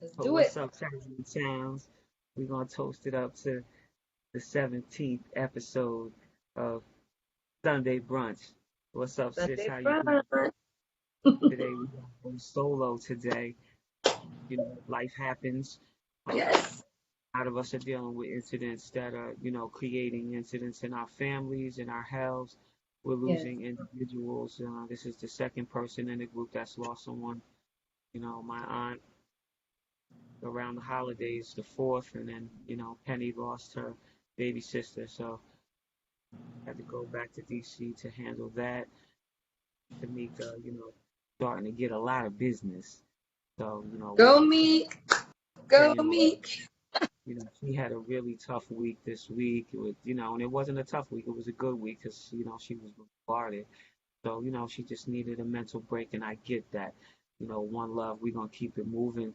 Let's So do it. what's up, Towns and Towns? We're gonna toast it up to the 17th episode of Sunday Brunch. What's up, sis? Sunday How you doing brunch. today? We're going solo today. You know, life happens. Um, Yes. a lot of us are dealing with incidents that are, creating incidents in our families, in our health. We're Yes. losing individuals. This is the second person in the group that's lost someone. My aunt around the holidays, the fourth, and then Penny lost her baby sister, so I had to go back to DC to handle that. Tamika, starting to get a lot of business, so Go Meek. Go Penny lost. Meek. She had a really tough week this week with and it wasn't a tough week; it was a good week because she was bombarded. So she just needed a mental break, and I get that. One love, we're gonna keep it moving.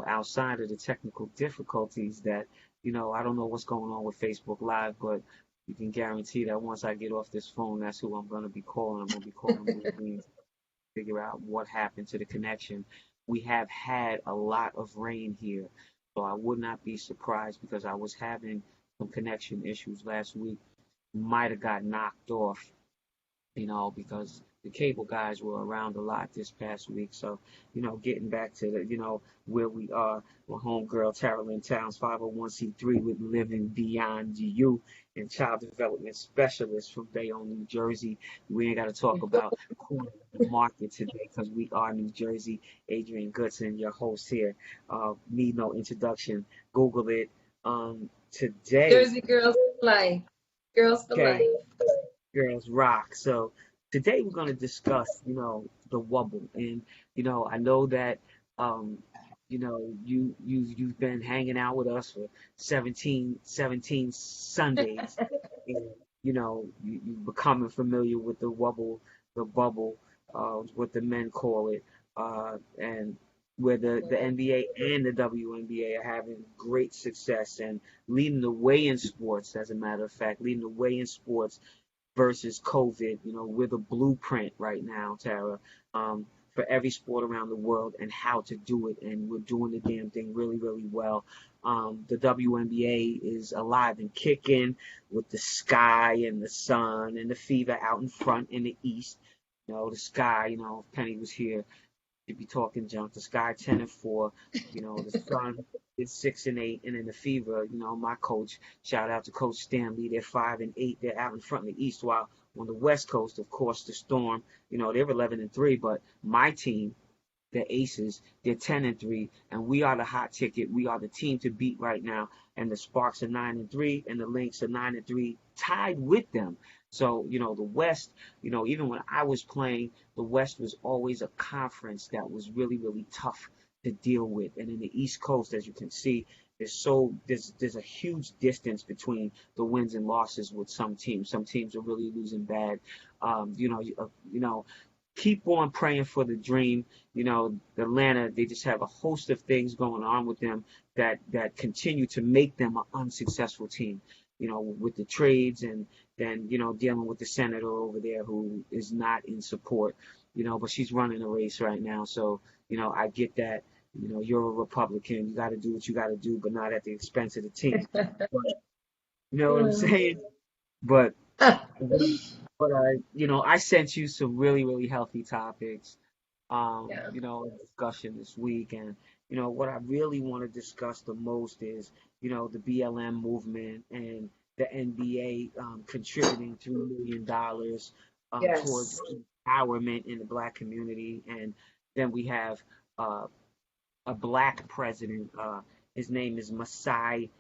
Outside of the technical difficulties that, I don't know what's going on with Facebook Live, but you can guarantee that once I get off this phone, that's who I'm gonna be calling. I'm gonna be calling Blue Beans to figure out what happened to the connection. We have had a lot of rain here, so I would not be surprised because I was having some connection issues last week. Might have got knocked off because the cable guys were around a lot this past week. So, getting back to where we are with homegirl Tara Lynn Towns, 501c3 with Living Beyond You and Child Development Specialist from Bayonne, New Jersey. We ain't got to talk about corner of the market today because we are New Jersey. Adrian Goodson, your host here. Need no introduction. Google it. Today, Jersey girls for life. Girls for okay, life. girls rock. So today we're going to discuss, the wobble. And, I know that, you've been hanging out with us for 17 Sundays. And, you're becoming familiar with the wobble, the bubble, what the men call it. And where the NBA and the WNBA are having great success and leading the way in sports, as a matter of fact, leading the way in sports versus COVID. We're the blueprint right now, Tara, for every sport around the world and how to do it. And we're doing the damn thing really, really well. The WNBA is alive and kicking with the sky and the sun and the fever out in front in the east. The sky, if Penny was here, you'd be talking junk. The Sky 10-4, the Sun is 6-8, and then the Fever, my coach, shout out to Coach Stanley, they're 5-8. They're out in front in the East, while on the West Coast, of course, the Storm, they're 11-3, but my team, the Aces, they're 10-3, and we are the hot ticket. We are the team to beat right now. And the Sparks are 9-3, and the Lynx are 9-3, tied with them. So the West, even when I was playing, the West was always a conference that was really, really tough to deal with. And in the East Coast, as you can see, there's a huge distance between the wins and losses with some teams. Some teams are really losing bad. Keep on praying for the dream. Atlanta, they just have a host of things going on with them that continue to make them an unsuccessful team. With the trades and then dealing with the senator over there who is not in support. But she's running a race right now, so I get that. You're a Republican. You got to do what you got to do, but not at the expense of the team. But, you know what I'm saying? But I sent you some really, really healthy topics, Yeah. in discussion this week. And, what I really want to discuss the most is, the BLM movement and the NBA contributing $3 million towards Yes. empowerment in the black community. And then we have uh, a black president. His name is Masai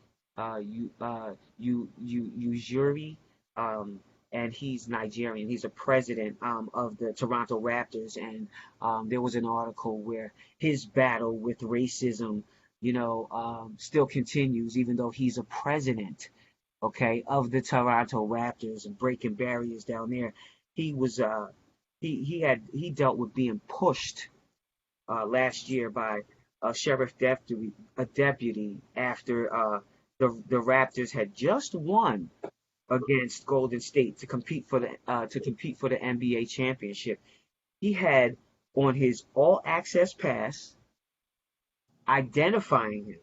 Ujiri, um, and he's Nigerian. He's a president of the Toronto Raptors, and there was an article where his battle with racism, still continues, even though he's a president, okay, of the Toronto Raptors and breaking barriers down there. He was he dealt with being pushed last year by a sheriff deputy after the Raptors had just won against Golden State to compete for the NBA championship. He had on his all access pass identifying him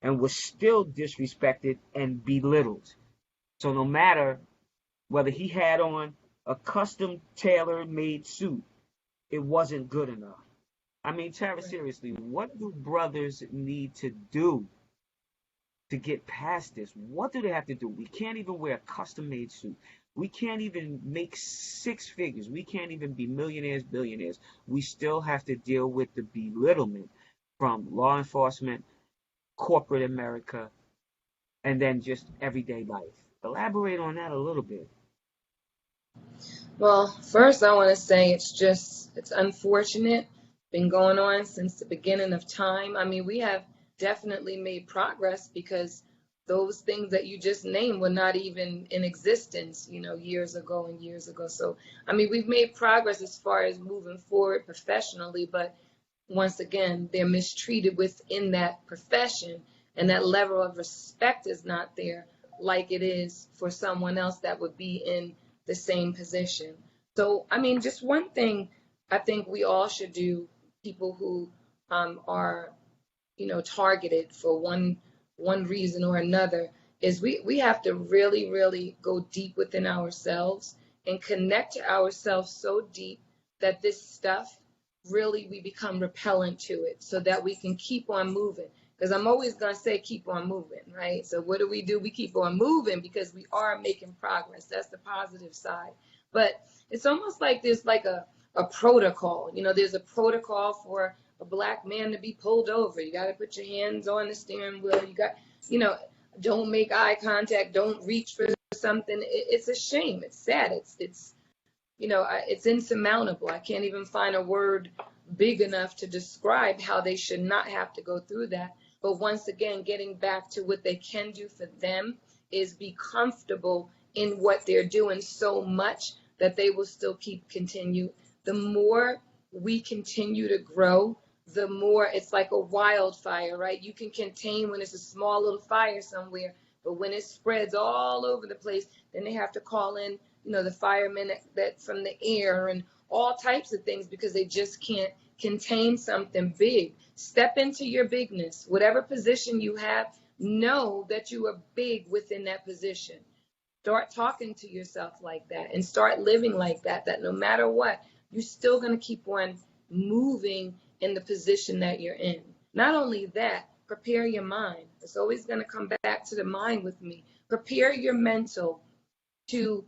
and was still disrespected and belittled. So no matter whether he had on a custom tailor-made suit, it wasn't good enough. I mean, Tara, Right. seriously, what do brothers need to do to get past this? What do they have to do? We can't even wear a custom made suit. We can't even make six figures. We can't even be millionaires, billionaires. We still have to deal with the belittlement from law enforcement, corporate America, and then just everyday life. Elaborate on that a little bit. Well, first I want to say it's unfortunate. Been going on since the beginning of time. I mean, we have definitely made progress because those things that you just named were not even in existence, years ago and years ago. So, I mean, we've made progress as far as moving forward professionally, but once again, they're mistreated within that profession, and that level of respect is not there like it is for someone else that would be in the same position. So, I mean, just one thing I think we all should do, people who are targeted for one reason or another, is we have to really, really go deep within ourselves and connect to ourselves so deep that this stuff really we become repellent to it so that we can keep on moving. Because I'm always going to say keep on moving, right? So what do? We keep on moving because we are making progress. That's the positive side. But it's almost like there's like a protocol. There's a protocol for a black man to be pulled over. You got to put your hands on the steering wheel. You know, don't make eye contact. Don't reach for something. It's a shame. It's sad. It's insurmountable. I can't even find a word big enough to describe how they should not have to go through that. But once again, getting back to what they can do for them is be comfortable in what they're doing so much that they will still continue. The more we continue to grow, the more it's like a wildfire, right? You can contain when it's a small little fire somewhere, but when it spreads all over the place, then they have to call in the firemen that from the air and all types of things because they just can't contain something big. Step into your bigness. Whatever position you have, know that you are big within that position. Start talking to yourself like that and start living like that no matter what, you're still going to keep on moving in the position that you're in. Not only that, prepare your mind. It's always going to come back to the mind with me. Prepare your mental to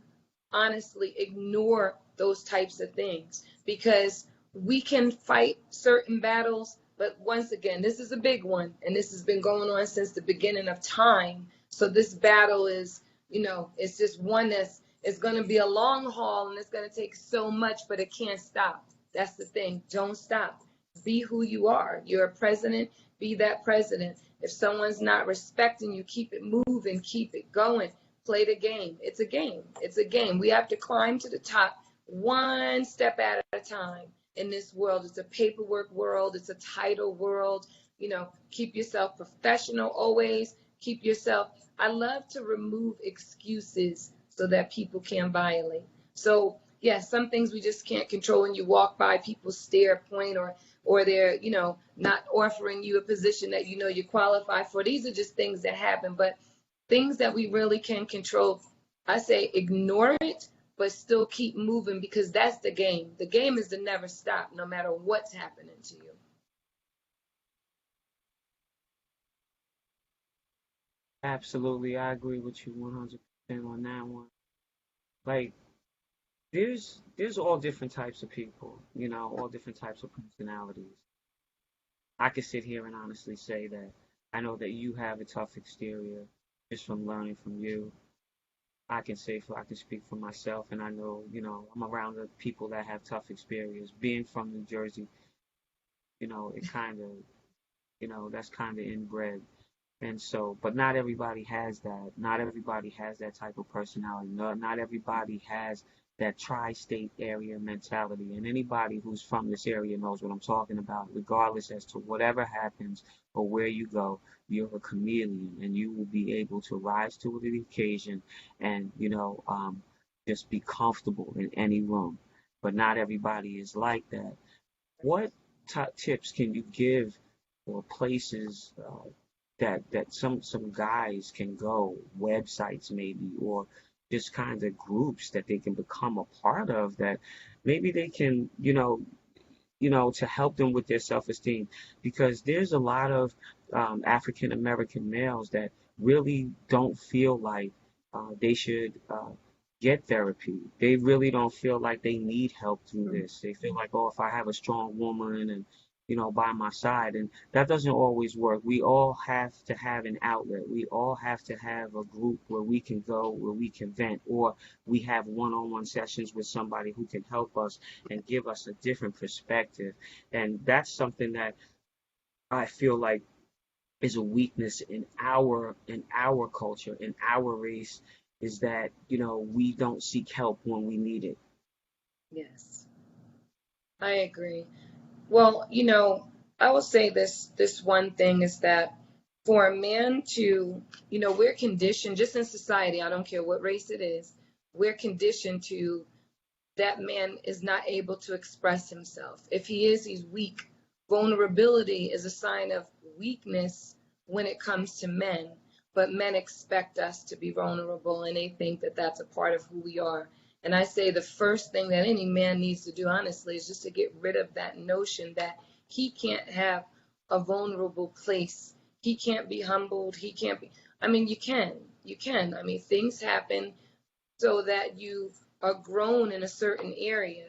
honestly ignore those types of things because we can fight certain battles, but once again, this is a big one and this has been going on since the beginning of time. So this battle is, it's just one that's it's going to be a long haul and it's going to take so much, but it can't stop. That's the thing. Don't stop. Be who you are. You're a president. Be that president. If someone's not respecting you, keep it moving, keep it going. Play the game. It's a game. It's a game. We have to climb to the top one step at a time in this world. It's a paperwork world. It's a title world. Keep yourself professional always. Keep yourself. I love to remove excuses so that people can't violate. So, yes, some things we just can't control when you walk by, people stare, point, or they're, not offering you a position that you qualify for. These are just things that happen. But things that we really can control, I say ignore it, but still keep moving because that's the game. The game is to never stop, no matter what's happening to you. Absolutely, I agree with you 100% on that one. Like, there's all different types of people, all different types of personalities. I could sit here and honestly say that I know that you have a tough exterior just from learning from you. I can speak for myself, and I know, I'm around the people that have tough experience. Being from New Jersey, it kind of, that's kind of inbred. And so, but not everybody has that. Not everybody has that type of personality. Not everybody has that tri-state area mentality. And anybody who's from this area knows what I'm talking about. Regardless as to whatever happens or where you go, you're a chameleon, and you will be able to rise to the occasion and just be comfortable in any room. But not everybody is like that. What top tips can you give or places that some guys can go, websites maybe, or just kind of groups that they can become a part of that maybe they can, to help them with their self-esteem, because there's a lot of African American males that really don't feel like they should get therapy. They really don't feel like they need help through this. They feel like, oh, if I have a strong woman and by my side, and that doesn't always work. We all have to have an outlet. We all have to have a group where we can go, where we can vent, or we have one-on-one sessions with somebody who can help us and give us a different perspective. And that's something that I feel like is a weakness in our culture, in our race, is that, we don't seek help when we need it. Yes, I agree. Well, I will say this one thing is that for a man to, we're conditioned just in society, I don't care what race it is, we're conditioned to that man is not able to express himself. If he is, he's weak. Vulnerability is a sign of weakness when it comes to men, but men expect us to be vulnerable and they think that that's a part of who we are. And I say the first thing that any man needs to do, honestly, is just to get rid of that notion that he can't have a vulnerable place. He can't be humbled. He can't be, I mean, you can. You can. I mean, things happen so that you are grown in a certain area.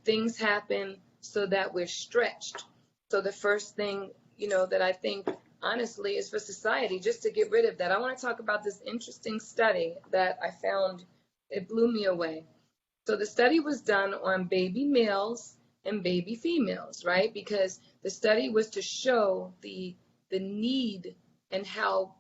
Things happen so that we're stretched. So the first thing, that I think honestly is for society just to get rid of that. I want to talk about this interesting study that I found. It blew me away. So the study was done on baby males and baby females, right? Because the study was to show the need and how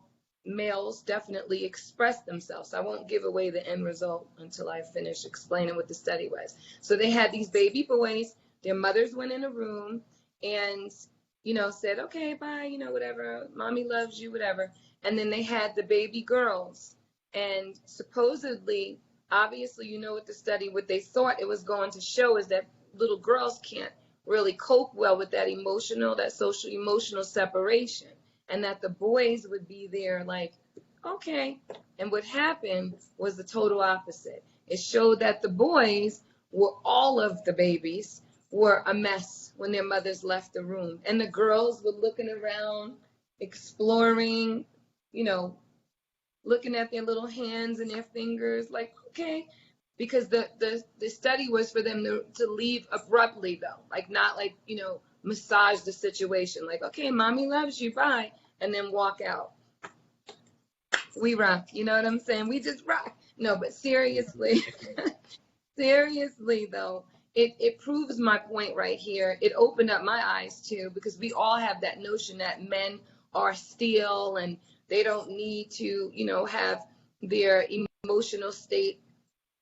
males definitely express themselves. I won't give away the end result until I finish explaining what the study was. So they had these baby boys, their mothers went in a room and, said, okay, bye, whatever, mommy loves you, whatever. And then they had the baby girls. And supposedly, obviously, what the study, what they thought it was going to show is that little girls can't really cope well with that social emotional separation, and that the boys would be there like, okay. And what happened was the total opposite. It showed that the boys were, all of the babies were a mess when their mothers left the room. And the girls were looking around, exploring, you know, looking at their little hands and their fingers, like, okay. Because the study was for them to leave abruptly, though, like not like, massage the situation, like, okay, mommy loves you, bye, and then walk out. We rock, you know what I'm saying? We just rock. No, but seriously, seriously though, it proves my point right here. It opened up my eyes too, because we all have that notion that men are steel and they don't need to, have their emotional state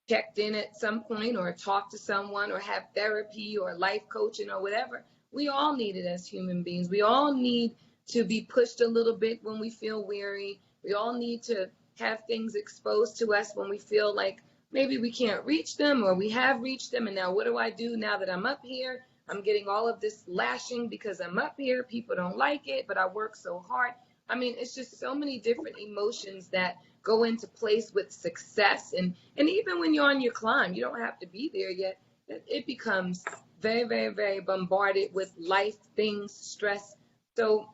checked in at some point, or talk to someone, or have therapy or life coaching or whatever. We all need it as human beings. We all need to be pushed a little bit when we feel weary. We all need to have things exposed to us when we feel like maybe we can't reach them, or we have reached them. And now what do I do now that I'm up here? I'm getting all of this lashing because I'm up here. People don't like it, but I work so hard. I mean, it's just so many different emotions that go into place with success. And even when you're on your climb, you don't have to be there yet. It becomes very, very, very bombarded with life things, stress. So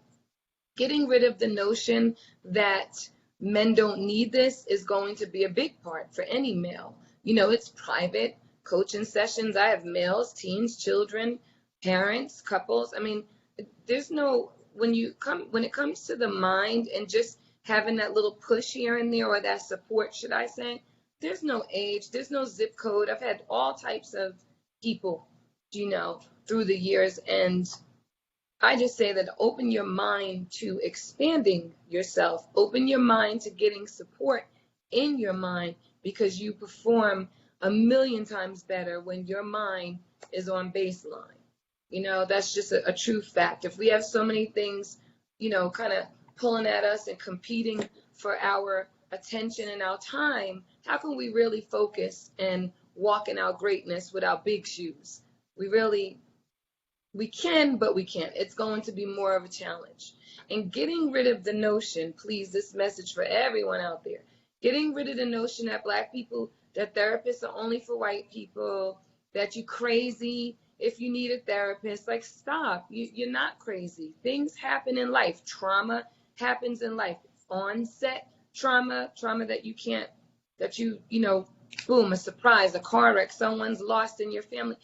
getting rid of the notion that men don't need this is going to be a big part for any male. It's private coaching sessions. I have males, teens, children, parents, couples. I mean, there's no, when it comes to the mind and just having that little push here and there, or that support, should I say, there's no age, there's no zip code. I've had all types of people, through the years, and I just say that open your mind to expanding yourself, open your mind to getting support in your mind, because you perform a million times better when your mind is on baseline. That's just a true fact. If we have so many things, kind of pulling at us and competing for our attention and our time, how can we really focus and walk in our greatness with our big shoes? We really We can, but we can't. It's going to be more of a challenge. And getting rid of the notion, please, this message for everyone out there, getting rid of the notion that Black people, that therapists are only for white people, that you crazy if you need a therapist. Like, stop. You're not crazy. Things happen in life. Trauma happens in life. Onset trauma, trauma that you can't, that boom, a surprise, a car wreck, someone's lost in your family.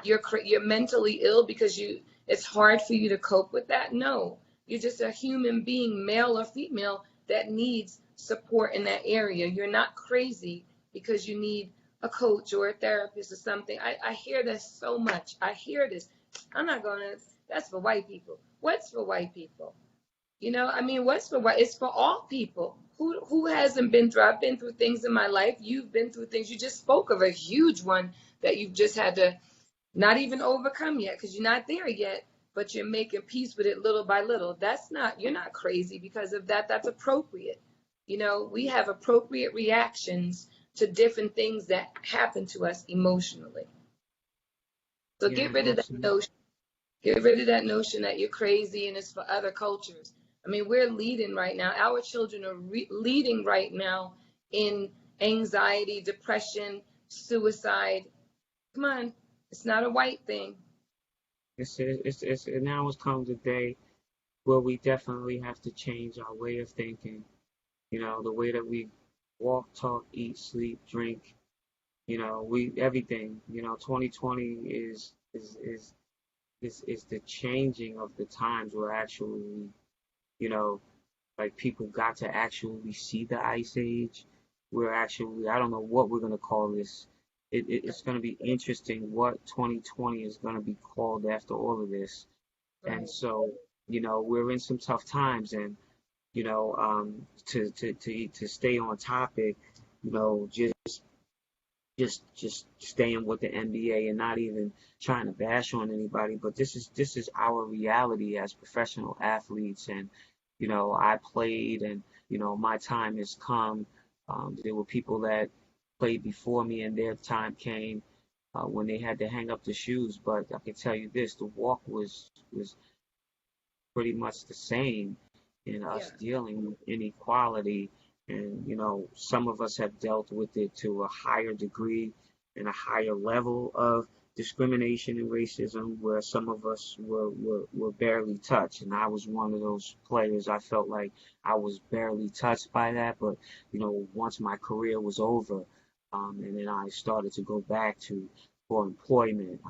You're mentally ill because it's hard for you to cope with that. No, you're just a human being, male or female, that needs support in that area. You're not crazy because you need a coach or a therapist or something. I hear this so much. I hear this. I'm not going to, that's for white people. What's for white people? What's for white? It's for all people. Who hasn't been through? I've been through things in my life. You've been through things. You just spoke of a huge one that you've just had to not even overcome yet because you're not there yet, but you're making peace with it little by little. You're not crazy because of that. That's appropriate. We have appropriate reactions to different things that happen to us emotionally. So Yeah, get rid of that absolutely. notion. Get rid of that notion that you're crazy and it's for other cultures. We're leading right now. Our children are leading right now in anxiety, depression, suicide. Come on, it's not a white thing. It's now has come the day where we definitely have to change our way of thinking. The way that we walk, talk, eat, sleep, drink. We everything. 2020 is the changing of the times where actually, you know, like people got to actually see the ice age. We're actually, I don't know what we're gonna call this. It's gonna be interesting what 2020 is gonna be called after all of this. And Right. so, we're in some tough times, and to stay on topic, just staying with the NBA and not even trying to bash on anybody, but this is our reality as professional athletes, and I played, and my time has come. There were people that played before me, and their time came when they had to hang up the shoes. But I can tell you this: the walk was pretty much the same in Yeah. us dealing with inequality. And, some of us have dealt with it to a higher degree and a higher level of discrimination and racism, where some of us were barely touched. And I was one of those players. I felt like I was barely touched by that. But, once my career was over, and then I started to go back to for employment,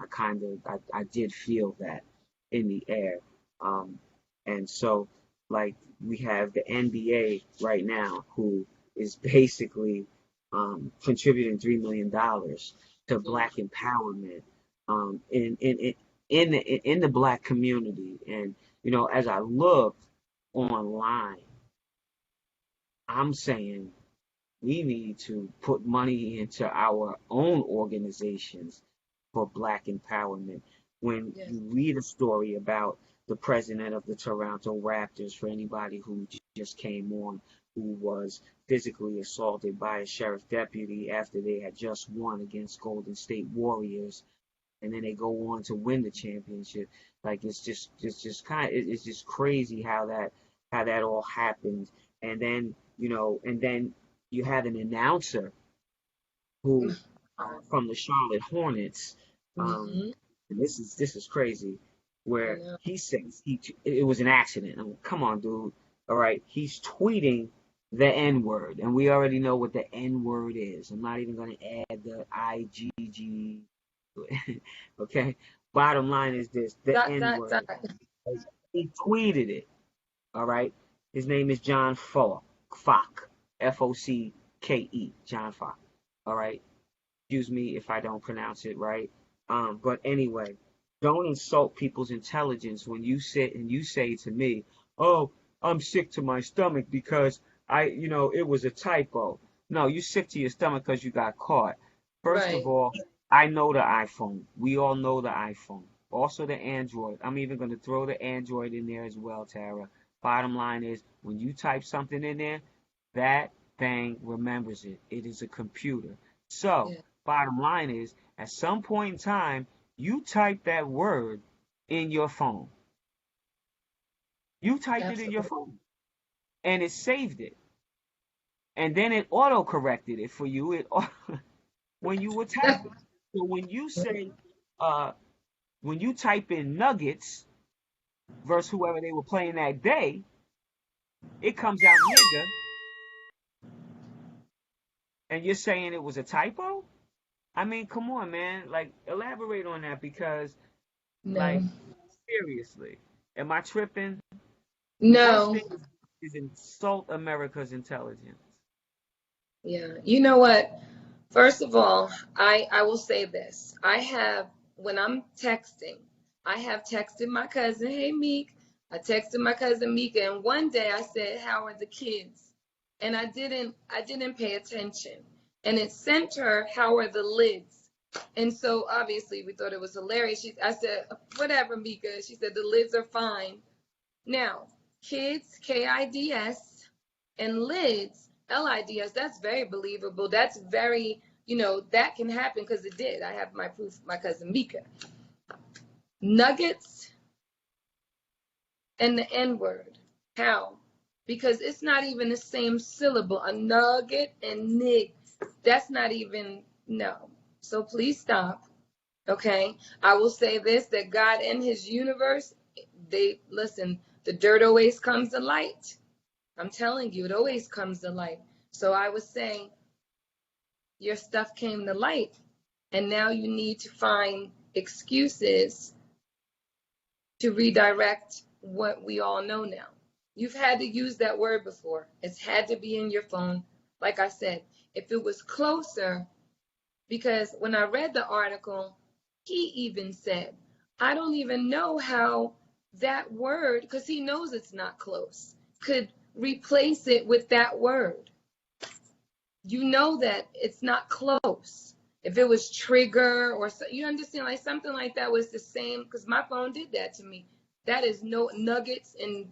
I did feel that in the air. Um, and so, like, we have the NBA right now, who is basically contributing $3 million to Mm. Black empowerment in the Black community. And as I look online, I'm saying we need to put money into our own organizations for Black empowerment. When Yes. you read a story about the president of the Toronto Raptors, for anybody who just came on, who was physically assaulted by a sheriff deputy after they had just won against Golden State Warriors, and then they go on to win the championship. Like, it's just crazy how that all happened. And then you have an announcer who from the Charlotte Hornets. Um, Mm-hmm. and this is crazy, I where know. he says it was an accident. I mean, come on, dude. All right, he's tweeting the N word, and we already know what the N word is. I'm not even going to add the IGG. Okay. Bottom line is this: the Dot, N dot, dot. word. He tweeted it. All right. His name is John Fock, Fokke, John Fock. All right. Excuse me if I don't pronounce it right. But anyway, don't insult people's intelligence when you sit and you say to me, "Oh, I'm sick to my stomach because it was a typo." No, you sick to your stomach because you got caught. First of Right. all, I know the iPhone. We all know the iPhone. Also the Android. I'm even going to throw the Android in there as well, Tara. Bottom line is, when you type something in there, that thing remembers it. It is a computer. So, Yeah. bottom line is, at some point in time, you type that word, in your phone. You typed it in your Absolutely. phone and it saved it. And then it auto corrected it for you when you were typing. So when you say, uh, when you type in Nuggets versus whoever they were playing that day, it comes out nigga, and you're saying it was a typo? I mean, come on, man. Like, elaborate on that because, No. like, seriously, am I tripping? The worst No. thing is insult America's intelligence. Yeah. You know what? First of all, I will say this. I have when I'm texting, I have texted my cousin, "Hey Meek." I texted my cousin Mika, and one day I said, "How are the kids?" And I didn't pay attention. And it sent her, "How are the lids?" And so obviously we thought it was hilarious. I said, "Whatever, Mika." She said, "The lids are fine." Now, kids, KIDS, and lids, LIDS, that's very believable. That's very, that can happen because it did. I have my proof, my cousin Mika. Nuggets and the N word. How? Because it's not even the same syllable. A nugget and nig. That's not even, no. So please stop. Okay? I will say this, that God and his universe, listen, the dirt always comes to light. I'm telling you, it always comes to light. So I was saying, your stuff came to light, and now you need to find excuses to redirect what we all know now. You've had to use that word before. It's had to be in your phone. Like I said, if it was closer, because when I read the article, he even said, I don't even know how that word, because he knows it's not close, could replace it with that word. You know that it's not close. If it was trigger or so, you understand, like something like that was the same, because my phone did that to me. That is no nuggets, and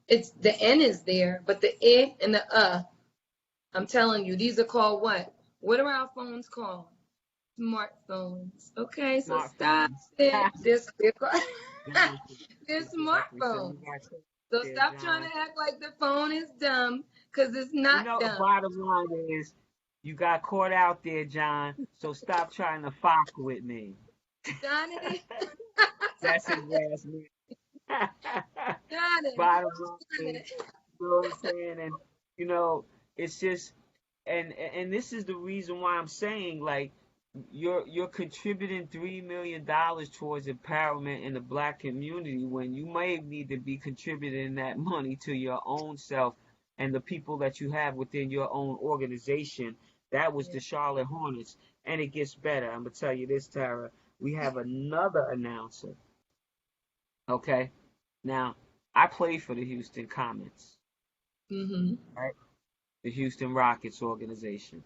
it's the N is there, but the I and the I'm telling you, these are called what? What are our phones called? Smartphones. Okay, so stop Smartphones. it. Exactly. They're Exactly. So smartphones. you got to So there, stop trying John. to act like the phone is dumb, because it's You not know, dumb. bottom line is you got caught out there, John. So stop trying to fuck with me. Johnny, That's his last name. Johnny, Bottom line is, Johnny. you know what I'm saying? And you know, it's just and this is the reason why I'm saying like you're contributing $3 million towards empowerment in the black community when you may need to be contributing that money to your own self and the people that you have within your own organization. That was Yeah. the Charlotte Hornets, and it gets better. I'm gonna tell you this, Tara. We have another announcer. Okay, now I play for the Houston Comets, Mm-hmm. right? The Houston Rockets organization,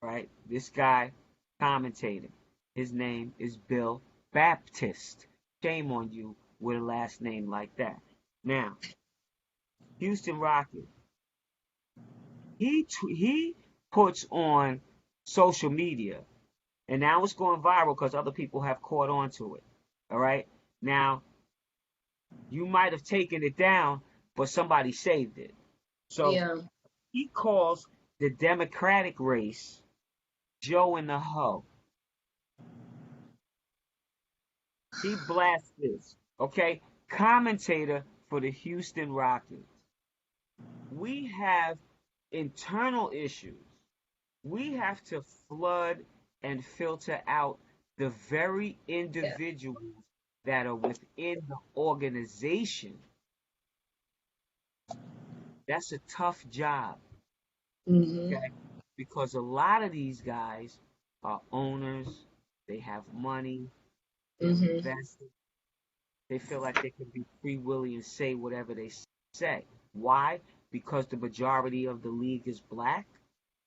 right? This guy commentating. His name is Bill Baptist. Shame on you with a last name like that. Now, Houston Rockets. He puts on social media, and now it's going viral because other people have caught on to it. All right. Now, you might have taken it down, but somebody saved it. So Yeah. he calls the Democratic race Joe in the Hoe. He blasts this. Okay. Commentator for the Houston Rockets. We have internal issues. We have to flood and filter out the very Yeah. individuals that are within the organization. That's a tough job, Mm-hmm. okay? Because a lot of these guys are owners, they have money, they're Mm-hmm. invested, they feel like they can be free willy and say whatever they say. Why? Because the majority of the league is black.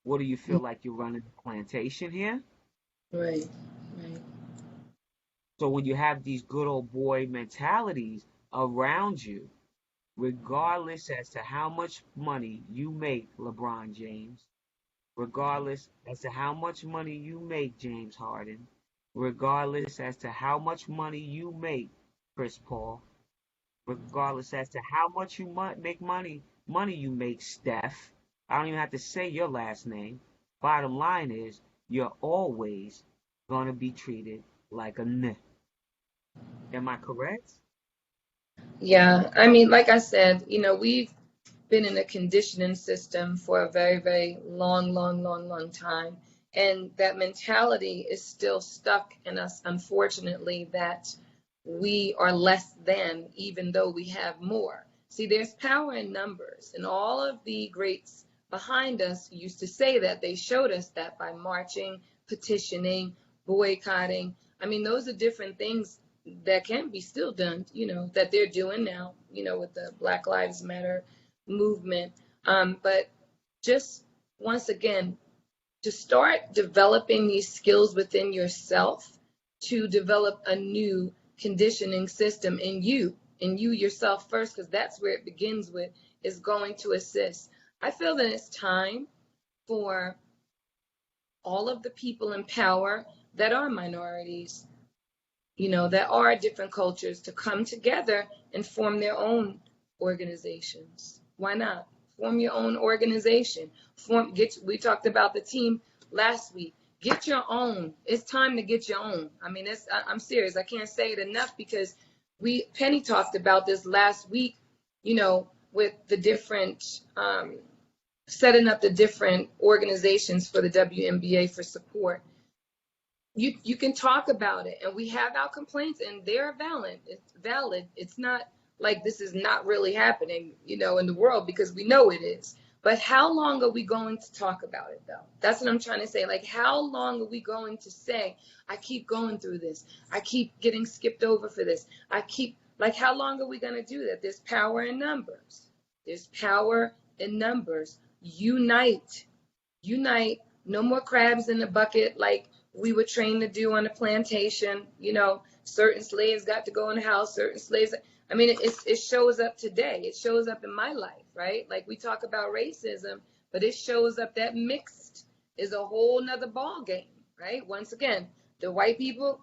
What do you feel like you're running a plantation here? Right. Right. So when you have these good old boy mentalities around you, regardless as to how much money you make, LeBron James, regardless as to how much money you make, James Harden, regardless as to how much money you make, Chris Paul. Regardless as to how much you make money you make, Steph. I don't even have to say your last name. Bottom line is, you're always gonna be treated like a n. Am I correct? Yeah, I mean, like I said, we've been in a conditioning system for a very, very long, long, long, long time. And that mentality is still stuck in us, unfortunately, that we are less than, even though we have more. See, there's power in numbers, and all of the greats behind us used to say that. They showed us that by marching, petitioning, boycotting. I mean, those are different things that can be still done, that they're doing now, with the Black Lives Matter movement. But just once again, to start developing these skills within yourself, to develop a new conditioning system in you yourself first, because that's where it begins with, is going to assist. I feel that it's time for all of the people in power that are minorities, that are different cultures, to come together and form their own organizations. Why not? Form your own organization. We talked about the team last week. Get your own. It's time to get your own. I mean, I'm serious. I can't say it enough, because Penny talked about this last week, with the different, setting up the different organizations for the WNBA for support. You can talk about it, and we have our complaints, and they're valid. It's valid. It's not like this is not really happening, in the world, because we know it is. But how long are we going to talk about it, though? That's what I'm trying to say. Like, how long are we going to say, I keep going through this, I keep getting skipped over for this, how long are we going to do that? There's power in numbers. There's power in numbers. Unite. No more crabs in the bucket like we were trained to do on the plantation. Certain slaves got to go in the house, certain slaves. I mean, it shows up today. It shows up in my life, right? Like, we talk about racism, but it shows up. That mixed is a whole nother ball game, right? Once again, the white people,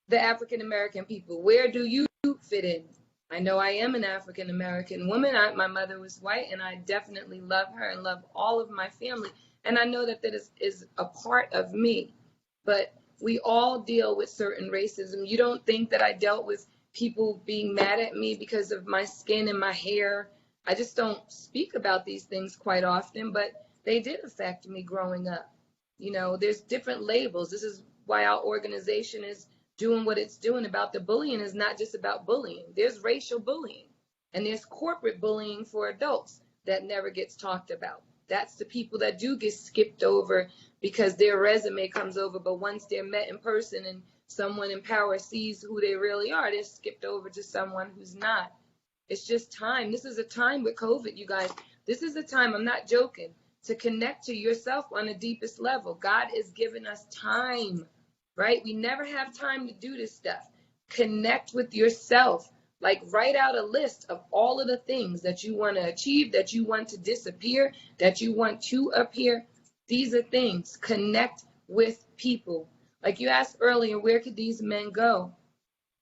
the African American people, where do you fit in? I know I am an African American woman. My mother was white, and I definitely love her and love all of my family. And I know that is a part of me. But we all deal with certain racism. You don't think that I dealt with people being mad at me because of my skin and my hair. I just don't speak about these things quite often, but they did affect me growing up. There's different labels. This is why our organization is doing what it's doing about the bullying. Is not just about bullying. There's racial bullying, and there's corporate bullying for adults that never gets talked about. That's the people that do get skipped over because their resume comes over, but once they're met in person and someone in power sees who they really are, they're skipped over to someone who's not. It's just time. This is a time with COVID, you guys. This is a time, I'm not joking, to connect to yourself on the deepest level. God is giving us time, right? We never have time to do this stuff. Connect with yourself. Like, write out a list of all of the things that you want to achieve, that you want to disappear, that you want to appear. These are things. Connect with people. Like you asked earlier, where could these men go?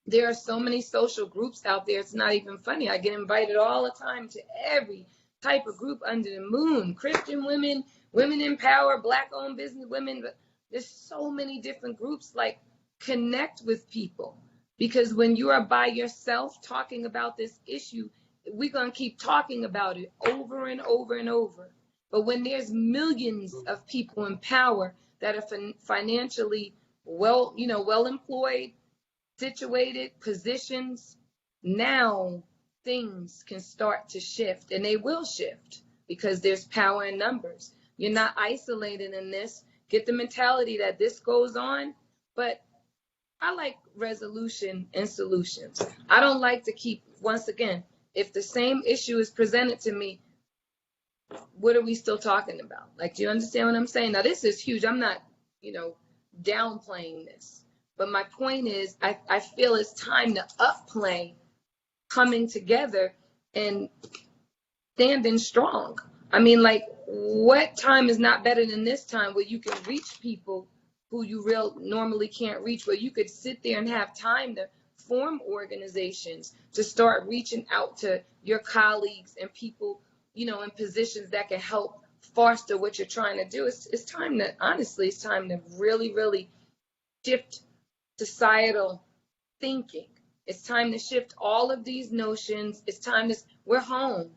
There are so many social groups out there. It's not even funny. I get invited all the time to every type of group under the moon. Christian women, women in power, Black-owned business women. But there's so many different groups. Like, connect with people. Because when you are by yourself talking about this issue, we're going to keep talking about it over and over and over. But when there's millions of people in power that are financially well employed, situated, positions, now things can start to shift, and they will shift because there's power in numbers. You're not isolated in this. Get the mentality that this goes on, but I like resolution and solutions. I don't like to keep, once again, if the same issue is presented to me, what are we still talking about? Like, do you understand what I'm saying? Now, this is huge. I'm not, downplaying this. But my point is, I feel it's time to upplay coming together and standing strong. I mean, like, what time is not better than this time where you can reach people who you normally can't reach, where you could sit there and have time to form organizations, to start reaching out to your colleagues and people, in positions that can help foster what you're trying to do. It's time to, honestly, it's time to really, really shift societal thinking. It's time to shift all of these notions. It's time to, we're home.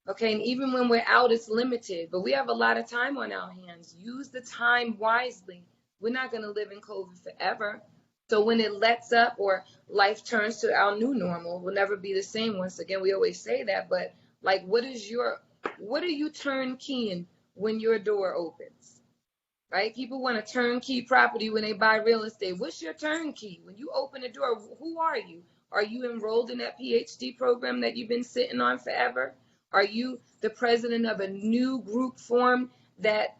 Okay, and even when we're out, it's limited, but we have a lot of time on our hands. Use the time wisely. We're not going to live in COVID forever. So when it lets up or life turns to our new normal, we'll never be the same. Once again, we always say that, but like, what are you turnkeying when your door opens? Right? People want a turnkey property when they buy real estate. What's your turnkey? When you open the door, who are you? Are you enrolled in that PhD program that you've been sitting on forever? Are you the president of a new group formed that,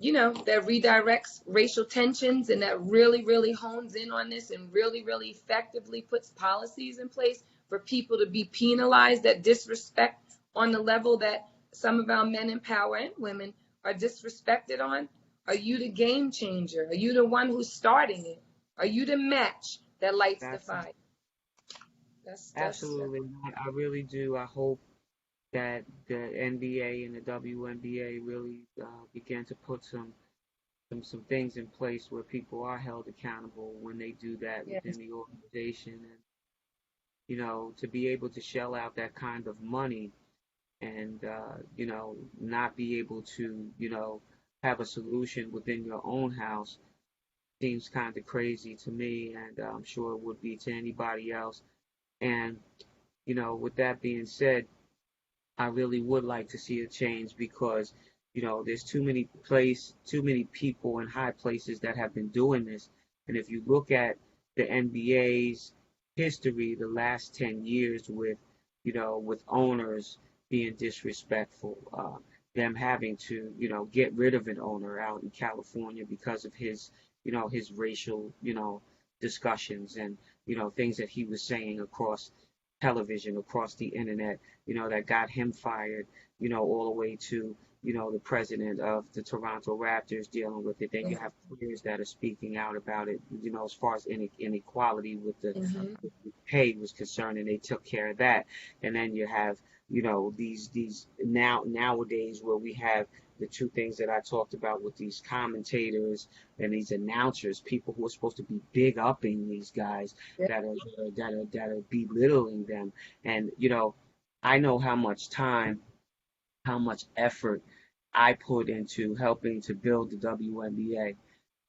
that redirects racial tensions and that really, really hones in on this and really, really effectively puts policies in place for people to be penalized that disrespect on the level that some of our men in power and women are disrespected on? Are you the game changer? Are you the one who's starting it? Are you the match that lights the fire? That's Absolutely. I really do. I hope that the NBA and the WNBA really begin to put some things in place where people are held accountable when they do that yes. within the organization, and to be able to shell out that kind of money and not be able to have a solution within your own house seems kind of crazy to me, and I'm sure it would be to anybody else. And with that being said, I really would like to see a change because, there's too many people in high places that have been doing this. And if you look at the NBA's history, the last 10 years with owners being disrespectful, them having to, get rid of an owner out in California because of his racial, discussions and, things that he was saying across television, across the internet, that got him fired, all the way to, the president of the Toronto Raptors dealing with it. Then you have players that are speaking out about it, as far as inequality with the pay was concerned, and they took care of that. And then you have, these nowadays where we have the two things that I talked about with these commentators and these announcers, people who are supposed to be big upping these guys that are belittling them. And I know how much time, how much effort I put into helping to build the WNBA,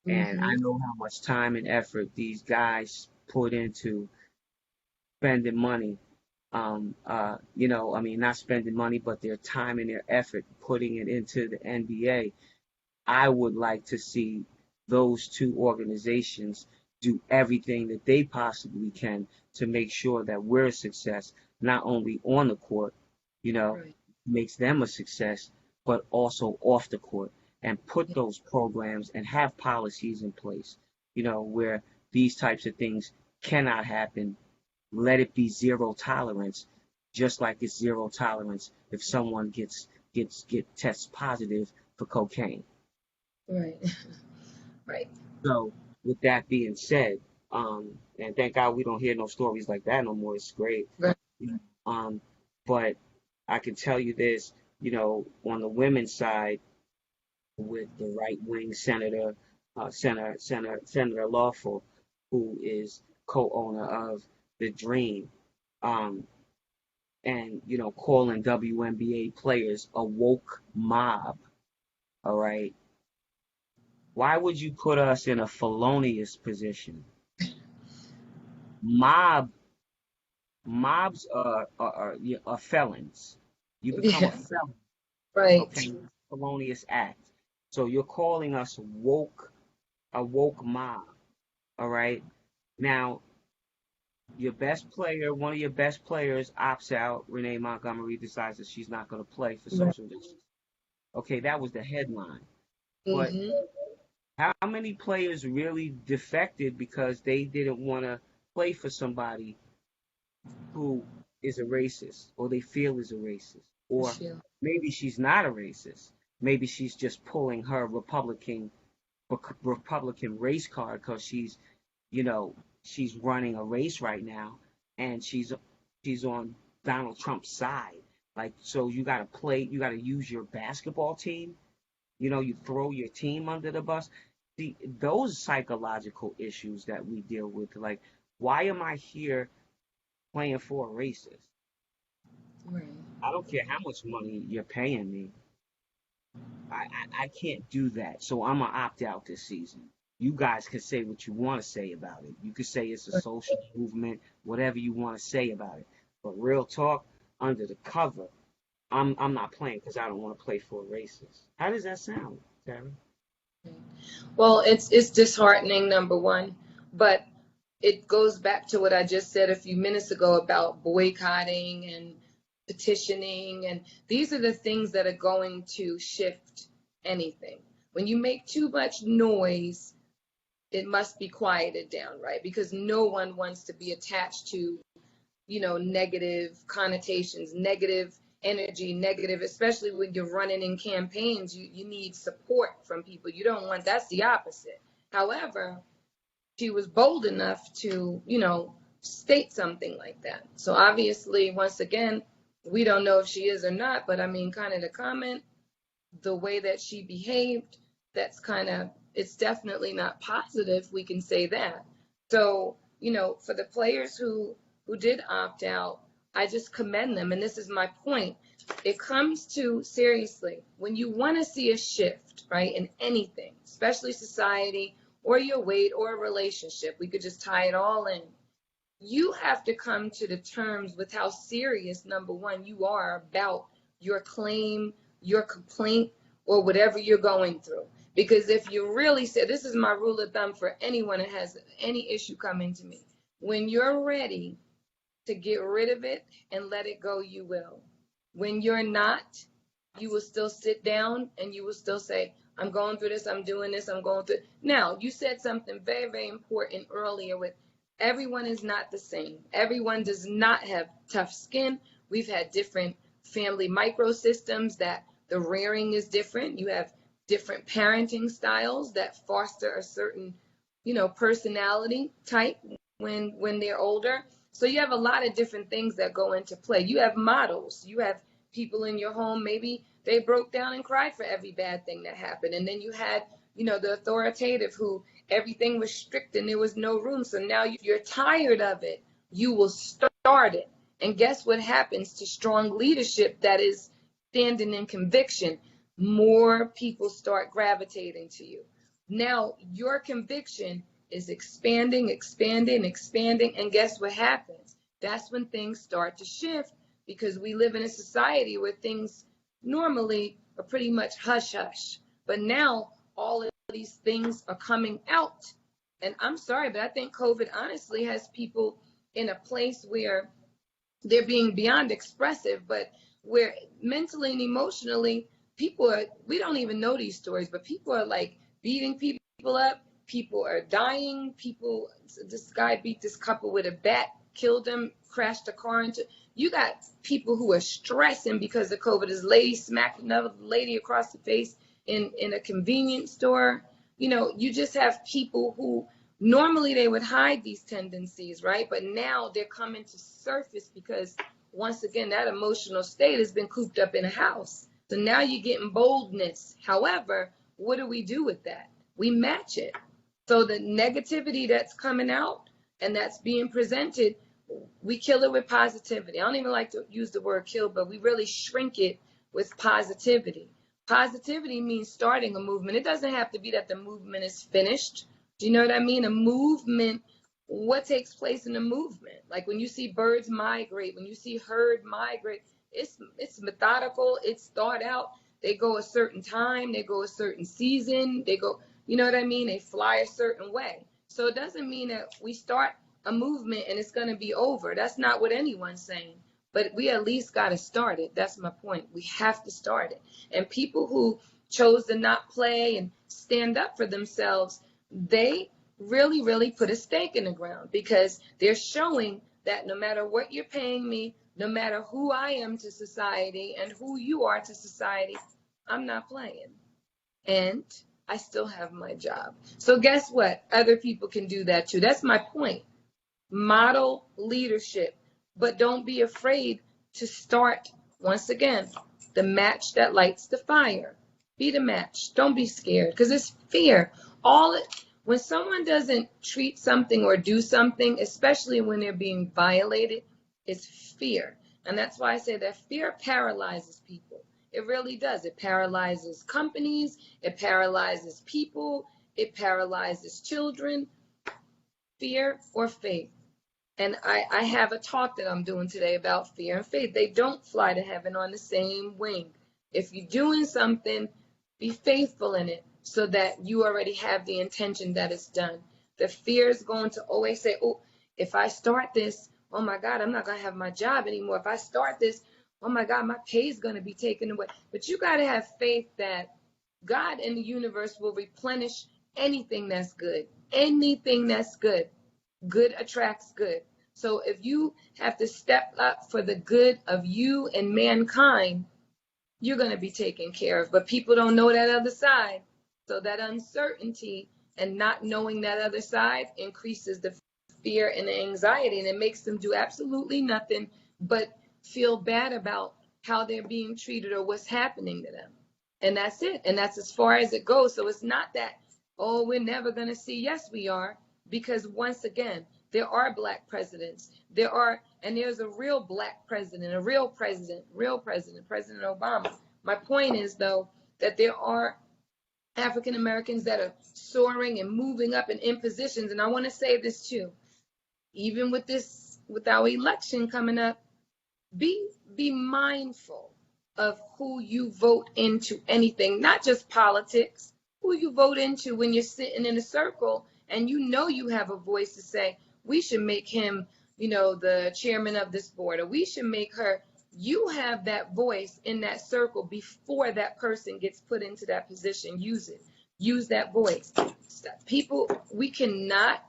and I know how much time and effort these guys put into spending money. Not spending money, but their time and their effort putting it into the NBA. I would like to see those two organizations do everything that they possibly can to make sure that we're a success, not only on the court, Right. makes them a success, but also off the court, and put those programs and have policies in place, where these types of things cannot happen. Let it be zero tolerance, just like it's zero tolerance if someone gets tests positive for cocaine. Right. Right. So with that being said, and thank God we don't hear no stories like that no more. It's great. Right. Um, but I can tell you this, on the women's side, with the right wing Senator Lawful, who is co-owner of the Dream, um, and calling WNBA players a woke mob. All right, why would you put us in a felonious position? Mobs are felons. You become a Yeah. felon. Right. Okay, felonious act. So you're calling us a woke mob. All right. Now, one of your best players opts out. Renee Montgomery decides that she's not going to play for Right. social justice. Okay, that was the headline. But Mm-hmm. how many players really defected because they didn't want to play for somebody who is a racist, or they feel is a racist, or maybe she's not a racist. Maybe she's just pulling her Republican race card because she's, she's running a race right now, and she's on Donald Trump's side. Like, so you got to play, you got to use your basketball team. You throw your team under the bus. Those psychological issues that we deal with, like, why am I here playing for a racist? Right. I don't care how much money you're paying me. I can't do that. So I'm gonna opt out this season. You guys can say what you want to say about it. You can say it's a social movement, whatever you want to say about it. But real talk, under the cover, I'm not playing because I don't want to play for a racist. How does that sound, Sarah? Well, it's disheartening, number one, but it goes back to what I just said a few minutes ago about boycotting and petitioning, and these are the things that are going to shift anything. When you make too much noise, it must be quieted down, right? Because no one wants to be attached to, negative connotations, negative energy, negative, especially when you're running in campaigns, you need support from people. You don't want, that's the opposite. However, she was bold enough to, state something like that. So obviously, once again, we don't know if she is or not, but I mean, kind of the comment, the way that she behaved, that's kind of, it's definitely not positive. We can say that. So, for the players who did opt out, I just commend them. And this is my point. It comes to, seriously, when you want to see a shift, right, in anything, especially society or your weight or a relationship, we could just tie it all in. You have to come to the terms with how serious, number one, you are about your claim, your complaint, or whatever you're going through. Because if you really say, this is my rule of thumb for anyone that has any issue coming to me, when you're ready to get rid of it and let it go, you will. When you're not, you will still sit down and you will still say, I'm going through this, I'm doing this, I'm going through. Now, you said something very, very important earlier with everyone is not the same. Everyone does not have tough skin. We've had different family microsystems that the rearing is different. You have different parenting styles that foster a certain, personality type when they're older. So you have a lot of different things that go into play. You have models. You have people in your home, maybe they broke down and cried for every bad thing that happened. And then you had, the authoritative who everything was strict and there was no room. So now you're tired of it. You will start it. And guess what happens to strong leadership that is standing in conviction? More people start gravitating to you. Now your conviction is expanding, expanding, expanding. And guess what happens? That's when things start to shift, because we live in a society where things normally are pretty much hush hush. But now all of these things are coming out. And I'm sorry, but I think COVID honestly has people in a place where they're being beyond expressive, but where mentally and emotionally, people are, we don't even know these stories, but people are like beating people up. People are dying. This guy beat this couple with a bat, killed them, crashed a car into. You got people who are stressing because of COVID. This lady smacked another lady across the face in a convenience store. You just have people who normally they would hide these tendencies, right? But now they're coming to surface because, once again, that emotional state has been cooped up in a house. So now you're getting boldness. However, what do we do with that? We match it. So the negativity that's coming out and that's being presented, we kill it with positivity. I don't even like to use the word kill, but we really shrink it with positivity. Positivity means starting a movement. It doesn't have to be that the movement is finished. Do you know what I mean? A movement, what takes place in a movement? Like when you see birds migrate, when you see herd migrate, it's methodical, it's thought out. They go a certain time, they go a certain season, they go, you know what I mean? They fly a certain way. So it doesn't mean that we start a movement and it's going to be over. That's not what anyone's saying. But we at least got to start it. That's my point. We have to start it. And people who chose to not play and stand up for themselves, they really, really put a stake in the ground, because they're showing that no matter what you're paying me, no matter who I am to society and who you are to society, I'm not playing. And I still have my job. So guess what? Other people can do that too. That's my point. model leadership, but don't be afraid to start, once again, the match that lights the fire. Be the match. Don't be scared, because it's fear. When someone doesn't treat something or do something, especially when they're being violated, it's fear. And that's why I say that fear paralyzes people. It really does. It paralyzes companies, it paralyzes people, it paralyzes children. Fear or faith. And I have a talk that I'm doing today about fear and faith. They don't fly to heaven on the same wing. If you're doing something, be faithful in it so that you already have the intention that it's done. The fear is going to always say, oh, if I start this, oh my God, I'm not going to have my job anymore. If I start this, oh my God, my pay is going to be taken away. But you got to have faith that God and the universe will replenish anything that's good. Anything that's good. Good attracts good. So if you have to step up for the good of you and mankind, you're going to be taken care of. But people don't know that other side. So that uncertainty and not knowing that other side increases the fear and the anxiety, and it makes them do absolutely nothing but feel bad about how they're being treated or what's happening to them. And that's it. And that's as far as it goes. So it's not that, oh, we're never going to see. Yes, we are. Because once again, there are black presidents. There's a real black president, a real president, President Obama. My point is, though, that there are African Americans that are soaring and moving up and in positions. And I want to say this too, even with our election coming up, be mindful of who you vote into anything, not just politics, who you vote into when you're sitting in a circle and you have a voice to say, we should make him, the chairman of this board, or we should make her. You have that voice in that circle before that person gets put into that position. Use it. Use that voice. People, we cannot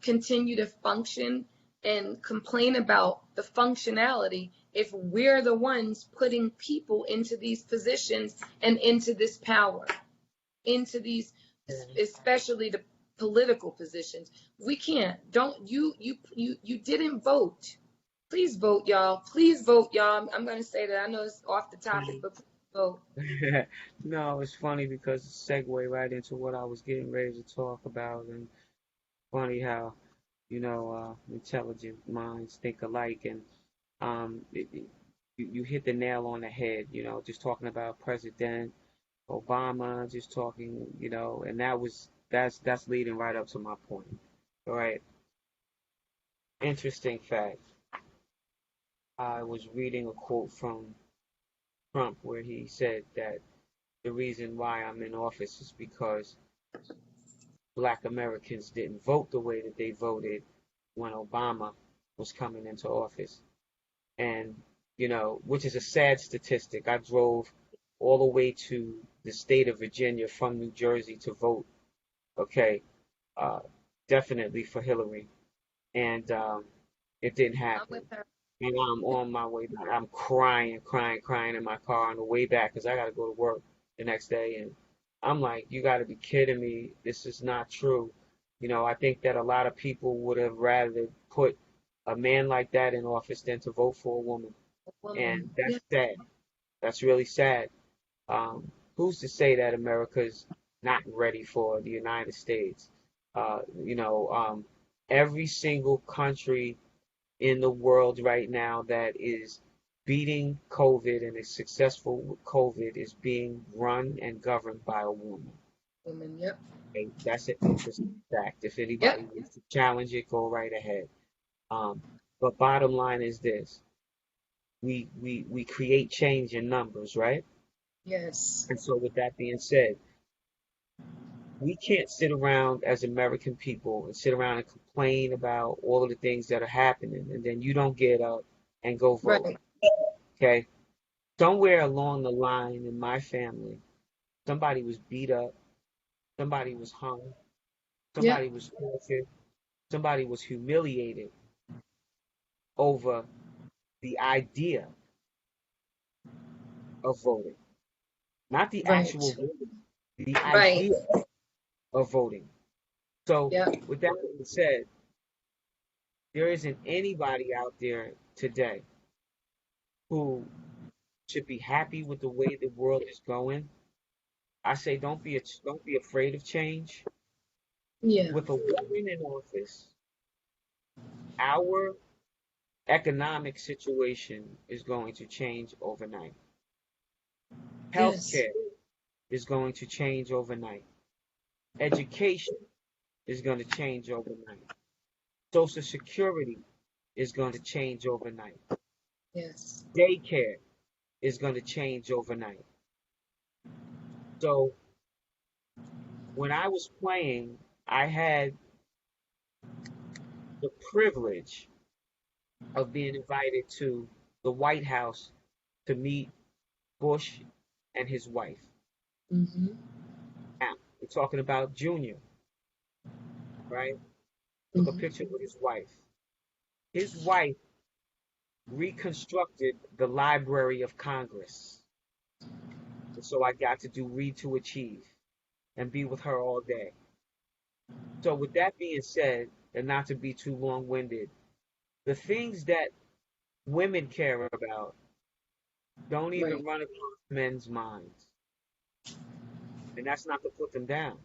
continue to function and complain about the functionality if we're the ones putting people into these positions and into this power, into these, especially the political positions. We can't. You didn't vote. Please vote, y'all. Please vote, y'all. I'm going to say that. I know it's off the topic, but please vote. No, it's funny because it segue right into what I was getting ready to talk about, and funny how, intelligent minds think alike, and you hit the nail on the head, just talking about President Obama, just talking, and that's leading right up to my point. All right. Interesting fact. I was reading a quote from Trump where he said that the reason why I'm in office is because Black Americans didn't vote the way that they voted when Obama was coming into office. And, which is a sad statistic. I drove all the way to the state of Virginia from New Jersey to vote, okay, uh, definitely for Hillary. And it didn't I'm happen. with her. And I'm on my way back. I'm crying, crying, crying in my car on the way back because I got to go to work the next day. And I'm like, you got to be kidding me. This is not true. I think that a lot of people would have rather put a man like that in office than to vote for a woman. And Woman. that's Yeah. sad. That's really sad. Who's to say that America's not ready for the United States? Every single country in the world right now that is beating COVID and is successful with COVID is being run and governed by a woman. Woman. Yep. Okay? That's an interesting fact. If Yep. anybody wants to challenge it, go right ahead. Um, but bottom line is this: we create change in numbers, right? Yes. And so, with that being said, we can't sit around as American people and sit around and complain about all of the things that are happening, and then you don't get up and go vote. Right. Okay? Somewhere along the line in my family, somebody was beat up, somebody was hung, Yep. somebody was tortured, somebody was humiliated over the idea of voting. Not the actual Right. voting, the Right. idea of voting. So, Yep. with that being said, There isn't anybody out there today who should be happy with the way the world is going. I say don't be afraid of change. Yeah. With a woman in office, our economic situation is going to change overnight. Yes. Healthcare is going to change overnight. Education is going to change overnight. Social Security is going to change overnight. Yes. Daycare is going to change overnight. So when I was playing, I had the privilege of being invited to the White House to meet Bush and his wife. Mm-hmm. Now, we're talking about Junior, right? Took a Mm-hmm. picture with his wife. His wife reconstructed the Library of Congress. And so I got to do Read to Achieve and be with her all day. So, with that being said, and not to be too long winded, the things that women care about don't even Right. run across men's minds. And that's not to put them down.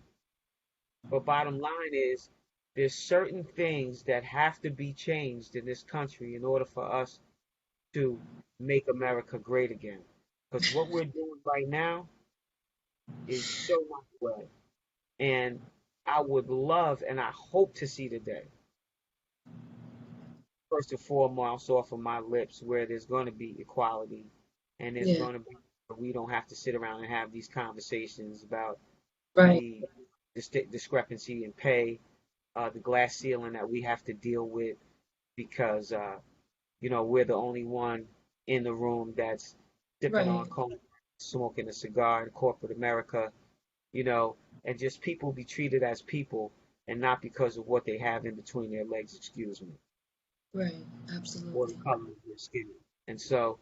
But bottom line is, there's certain things that have to be changed in this country in order for us to make America great again. Because what we're doing right now is so much way. And I would love and I hope to see the day, first and foremost, off of my lips, where there's going to be equality and there's Yeah. going to be, we don't have to sit around and have these conversations about Right. the discrepancy in pay, the glass ceiling that we have to deal with because, we're the only one in the room that's dipping on Right. coke, smoking a cigar in corporate America, you know, and just people be treated as people and not because of what they have in between their legs, excuse me, Right. or the Absolutely. color of their skin. And so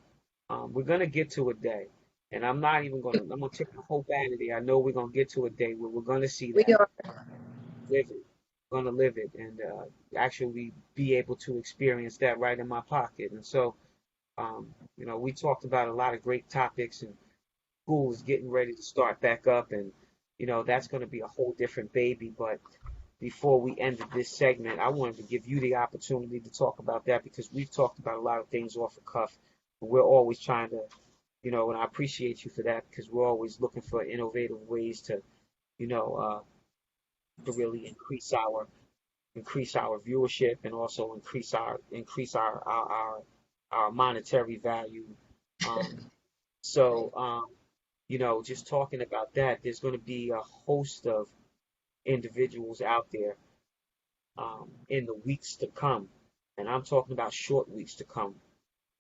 we're going to get to a day, and I'm not even going to, I'm going to take the hope out of there. I know we're going to get to a day where we're going to see We that, are. live it, going to live it, and actually be able to experience that right in my pocket. And so, we talked about a lot of great topics, and school is getting ready to start back up, and that's going to be a whole different baby. But before we ended this segment, I wanted to give you the opportunity to talk about that because we've talked about a lot of things off the cuff. But we're always trying to, and I appreciate you for that because we're always looking for innovative ways to, you know, uh, to really increase our viewership and also increase our monetary value. Um, Right. so, just talking about that, there's going to be a host of individuals out there in the weeks to come. And I'm talking about short weeks to come.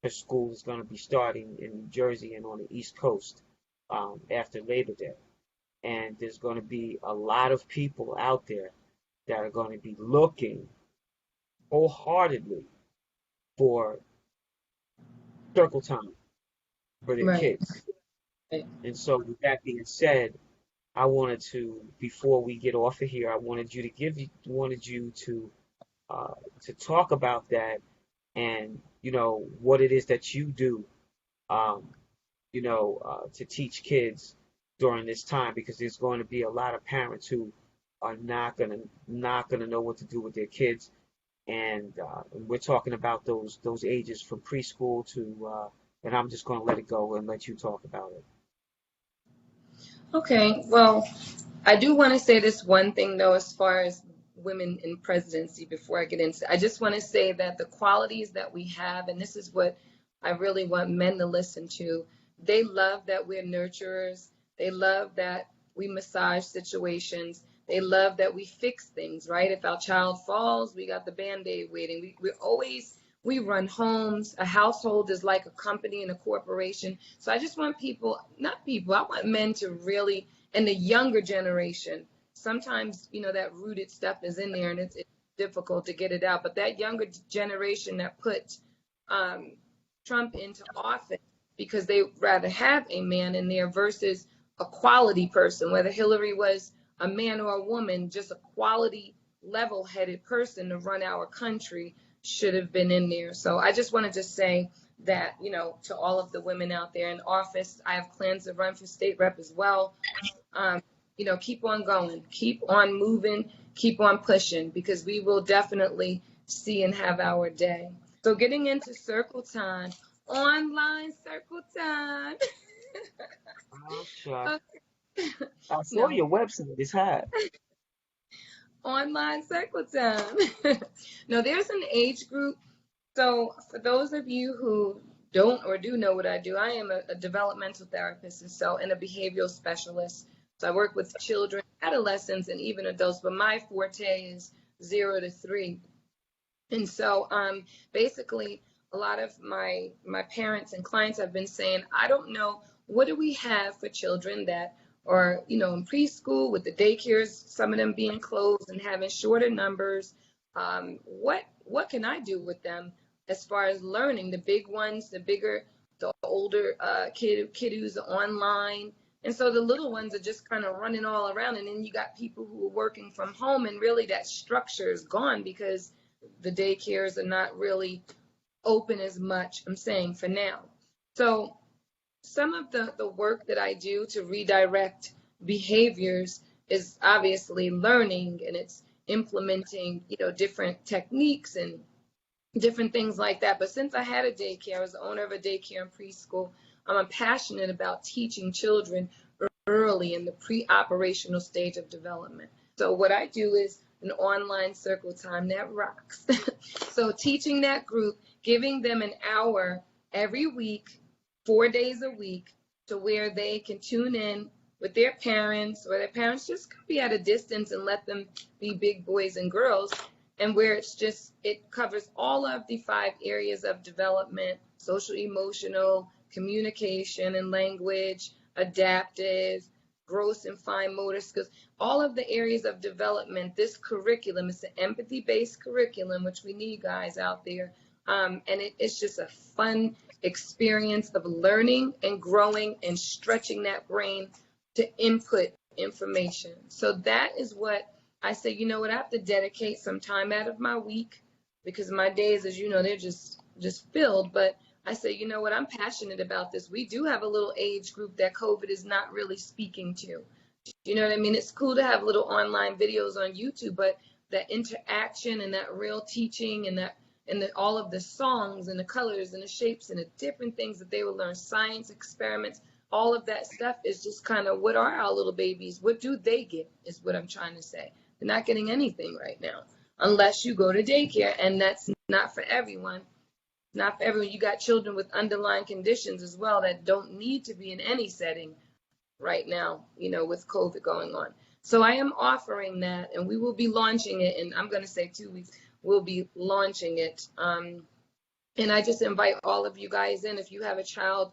Because school is going to be starting in New Jersey and on the East Coast after Labor Day. And there's going to be a lot of people out there that are going to be looking wholeheartedly for circle time for their Right. kids. Right. And so, with that being said, I wanted to, before we get off of here, I wanted you uh, to talk about that and what it is that you do um, to teach kids during this time because there's going to be a lot of parents who are not gonna know what to do with their kids and we're talking about those ages from preschool to and I'm just going to let it go and let you talk about it. Okay. Well, I do want to say this one thing though, as far as women in presidency, before I get into, I just want to say that the qualities that we have, and this is what I really want men to listen to, they love that we're nurturers. They love that we massage situations. They love that we fix things, right? If our child falls, we got the Band-Aid waiting. We run homes. A household is like a company and a corporation. So I just want people, not people, I want men to really, and the younger generation, sometimes that rooted stuff is in there and it's difficult to get it out, but that younger generation that put um, Trump into office because they rather have a man in there versus a quality person, whether Hillary was a man or a woman, just a quality level-headed person to run our country. should have been in there. So I just wanted to say that, to all of the women out there in office, I have plans to run for state rep as well. Um, keep on going, keep on moving, keep on pushing, because we will definitely see and have our day. So getting into circle time, online circle time. Oh, sure. Okay. I saw No, your website. It's hot. online circle time. No, there's an age group. So for those of you who don't or do know what I do, I am a developmental therapist and a behavioral specialist. So I work with children, adolescents, and even adults, but my forte is 0 to 3. And so basically, a lot of my parents and clients have been saying, I don't know, what do we have for children that are, in preschool with the daycares, some of them being closed and having shorter numbers. What can I do with them as far as learning? The big ones, the older kiddos are online. And so the little ones are just kind of running all around. And then you got people who are working from home, and really that structure is gone because the daycares are not really open as much, I'm saying, for now. So some of the work that I do to redirect behaviors is obviously learning, and it's implementing, different techniques and different things like that. But since I had a daycare, I was the owner of a daycare and preschool, I'm passionate about teaching children early in the pre-operational stage of development. So what I do is an online circle time that rocks. So teaching that group, giving them an hour every week, 4 days a week, to where they can tune in with their parents, or their parents just could be at a distance and let them be big boys and girls, and where it covers all of the 5 areas of development: social, emotional, communication and language, adaptive, gross and fine motor skills, all of the areas of development. This curriculum is an empathy-based curriculum, which we need, guys out there. And it's just a fun experience of learning and growing and stretching that brain to input information. So that is what I say, I have to dedicate some time out of my week, because my days, as you know, they're just filled. But I say, I'm passionate about this. We do have a little age group that COVID is not really speaking to. You know what I mean? It's cool to have little online videos on YouTube, but that interaction and that real teaching and all of the songs and the colors and the shapes and the different things that they will learn, science experiments, all of that stuff is just kind of, what are our little babies? What do they get, is what I'm trying to say. They're not getting anything right now unless you go to daycare, and that's not for everyone. Not for everyone. You got children with underlying conditions as well that don't need to be in any setting right now, with COVID going on. So I am offering that, and we will be launching it, and I'm going to say 2 weeks, we'll be launching it. And I just invite all of you guys in. If you have a child,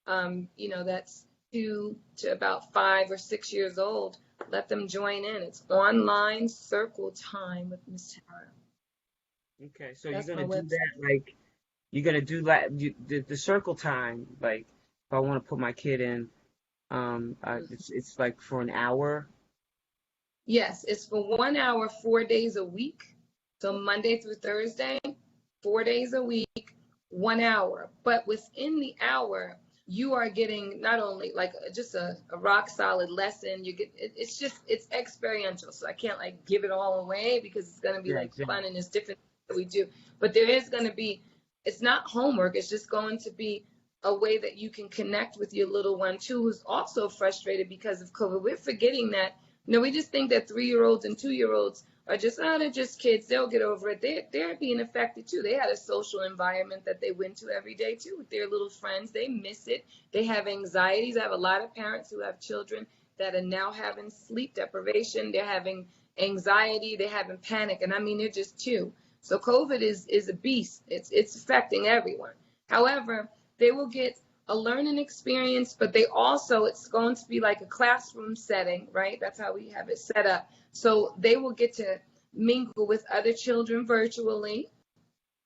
that's 2 to about 5 or 6 years old, let them join in. It's online circle time with Miss Tara. Okay, so That's you're my gonna do website. that, like you're gonna do that the circle time, like if I want to put my kid in, it's like for an hour. Yes, it's for 1 hour, 4 days a week. So Monday through Thursday, 4 days a week, 1 hour. But within the hour, you are getting not only like just a rock solid lesson, it's experiential. So I can't like give it all away, because it's going to be Yeah, like exactly. fun and it's different that we do. But there is going to be, it's not homework. It's just going to be a way that you can connect with your little one too, who's also frustrated because of COVID. We're forgetting that, we just think that 3-year-olds and 2-year-olds are just, they're just kids. They'll get over it. They're being affected too. They had a social environment that they went to every day too with their little friends. They miss it. They have anxieties. I have a lot of parents who have children that are now having sleep deprivation. They're having anxiety. They're having panic. And I mean, they're just 2. So COVID is a beast. It's affecting everyone. However, they will get a learning experience, but it's going to be like a classroom setting, right? That's how we have it set up. So they will get to mingle with other children virtually,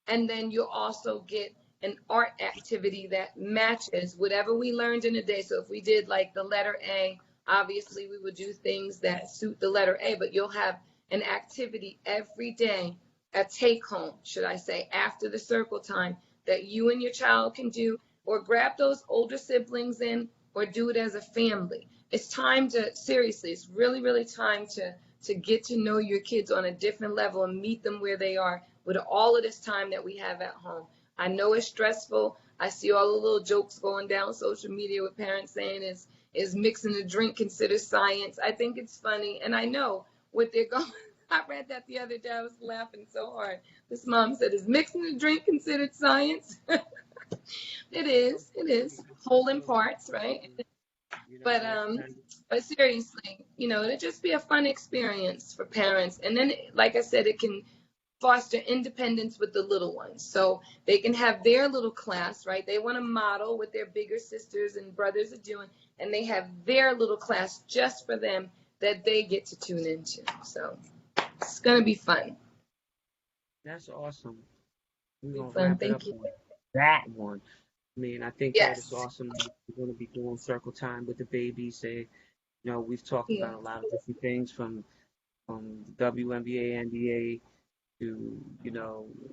and then you'll also get an art activity that matches whatever we learned in a day. So if we did like the letter A, obviously we would do things that suit the letter A, but you'll have an activity every day a take home, should I say, after the circle time that you and your child can do, or grab those older siblings in, or do it as a family. It's time to, seriously, it's really, really time to get to know your kids on a different level and meet them where they are with all of this time that we have at home. I know it's stressful. I see all the little jokes going down social media with parents saying is mixing a drink considered science. I think it's funny, and I know what they're going. I read that the other day. I was laughing so hard. This mom said, "Is mixing a drink considered science?" It is. It is. Whole in parts, right? You know, But that's um, kind of, but seriously, it'd just be a fun experience for parents. And then, like I said, it can foster independence with the little ones. So they can have their little class, right? They want to model what their bigger sisters and brothers are doing, and they have their little class just for them that they get to tune into. So it's gonna be fun. that's awesome. We're Be gonna fun. wrap it up Thank you. on that one. I mean, I think that it's Yes. awesome that we're gonna be doing circle time with the babies. We've talked Yeah. about a lot of different things from WNBA, NBA to,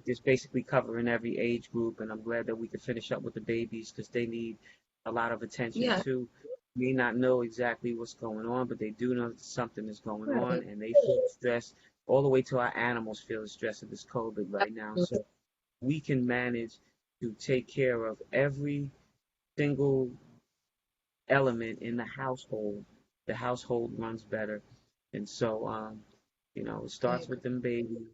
just basically covering every age group. And I'm glad that we could finish up with the babies because they need a lot of attention Yeah. too. May not know exactly what's going on, but they do know that something is going on, Right. and they feel stress all the way to our animals feel the stress of this COVID right now. So we can manage to take care of every single element in the household runs better. And so, it I starts agree. with them babies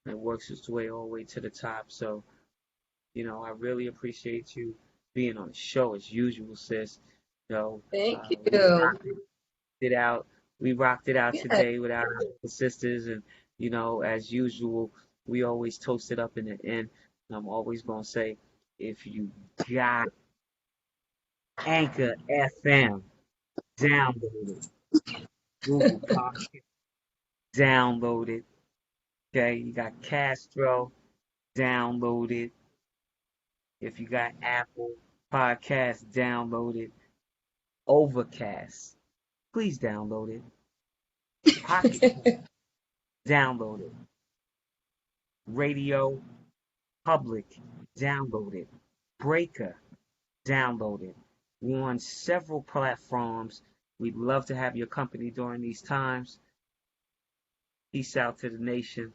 and works its way all the way to the top. So, I really appreciate you being on the show as usual, sis. You know, Thank we you. rocked it out. We rocked it out Yeah. today with our sisters, and as usual, we always toast it up in the end. And I'm always gonna say, if you got Anchor FM, download it. Google Podcast, download it. Okay, you got Castro, download it. If you got Apple Podcast, download it. Overcast, please download it. Pocket, download it. Radio Public, download it. Breaker, download it. We're on several platforms. We'd love to have your company during these times. Peace out to the nation.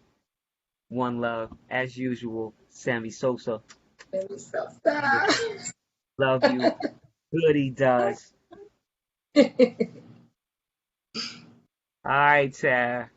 One love, as usual. Sammy Sosa, So stop. love you. Good he does. All right, Tara.